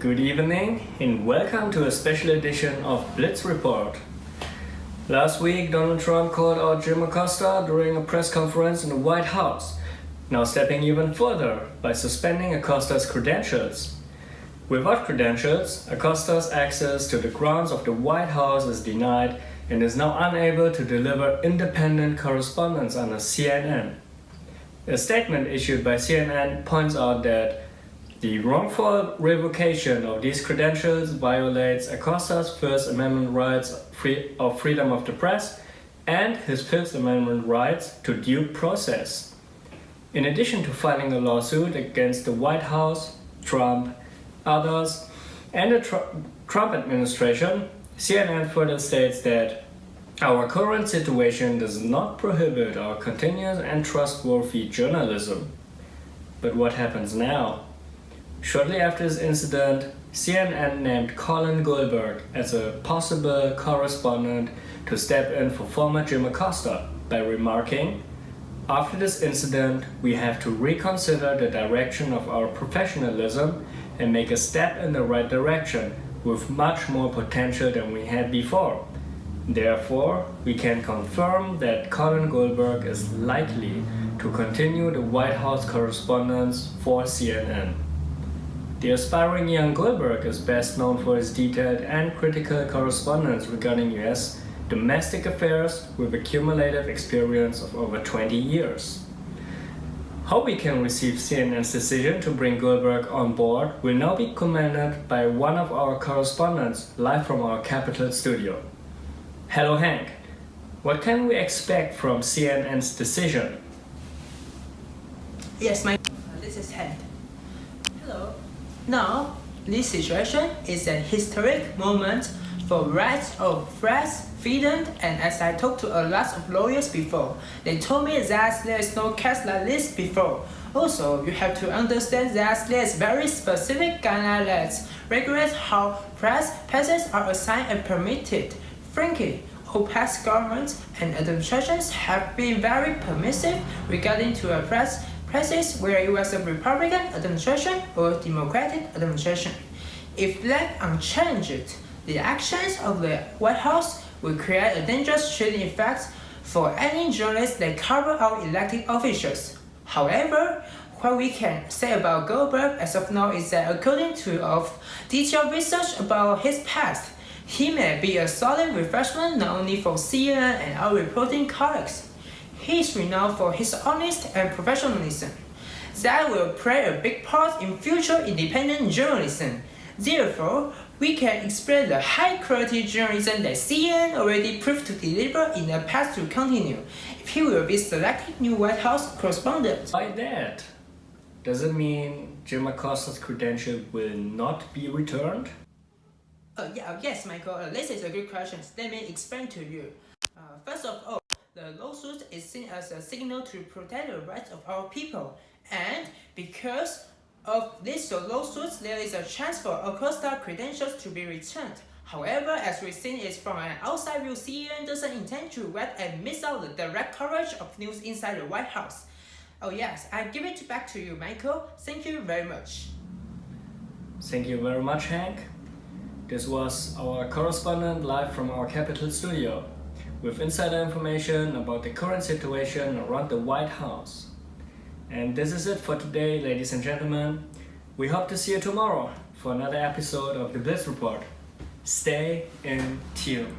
Good evening and welcome to a special edition of Blitzreport. Last week, Donald Trump called out Jim Acosta during a press conference in the White House, now stepping even further by suspending Acosta's credentials. Without credentials, Acosta's access to the grounds of the White House is denied and is now unable to deliver independent correspondence under CNN. A statement issued by CNN points out that the wrongful revocation of these credentials violates Acosta's First Amendment rights of freedom of the press and his Fifth Amendment rights to due process. In addition to filing a lawsuit against the White House, Trump, others, and the Trump administration, CNN further states that our current situation does not prohibit our continuous and trustworthy journalism. But what happens now? Shortly after this incident, CNN named Colin Goldberg as a possible correspondent to step in for former Jim Acosta by remarking, "After this incident, we have to reconsider the direction of our professionalism and make a step in the right direction with much more potential than we had before. Therefore, we can confirm that Colin Goldberg is likely to continue the White House correspondence for CNN." The aspiring young Goldberg is best known for his detailed and critical correspondence regarding US domestic affairs with a cumulative experience of over 20 years. How we can receive CNN's decision to bring Goldberg on board will now be commented by one of our correspondents live from our Capitol studio. Hello Hank, what can we expect from CNN's decision? Yes, this is Hank. Hello. Now, this situation is a historic moment for rights of press, freedom, and as I talked to a lot of lawyers before, they told me that there is no case like this before. Also, you have to understand that there is very specific guidelines that regulate how passes are assigned and permitted. Frankly, all past governments and administrations have been very permissive regarding to a places where it was a Republican administration or Democratic administration. If left unchanged, the actions of the White House will create a dangerous chilling effect for any journalists that cover our elected officials. However, what we can say about Goldberg as of now is that according to detailed research about his past, he may be a solid refreshment not only for CNN and our reporting colleagues. He is renowned for his honesty and professionalism. That will play a big part in future independent journalism. Therefore, we can expect the high-quality journalism that CNN already proved to deliver in the past to continue if he will be selected new White House correspondent. By that, does it mean Jim Acosta's credential will not be returned? Yes, Michael, this is a good question. Let me explain to you. First of all, the lawsuit is seen as a signal to protect the rights of our people. And because of this lawsuit, there is a chance for Acosta credentials to be returned. However, as we've seen it from an outside view, CNN doesn't intend to wait and miss out the direct coverage of news inside the White House. Oh yes, I give it back to you, Michael. Thank you very much. Thank you very much, Hank. This was our correspondent live from our Capitol studio with insider information about the current situation around the White House. And this is it for today, ladies and gentlemen. We hope to see you tomorrow for another episode of the Blitzreport. Stay in tune.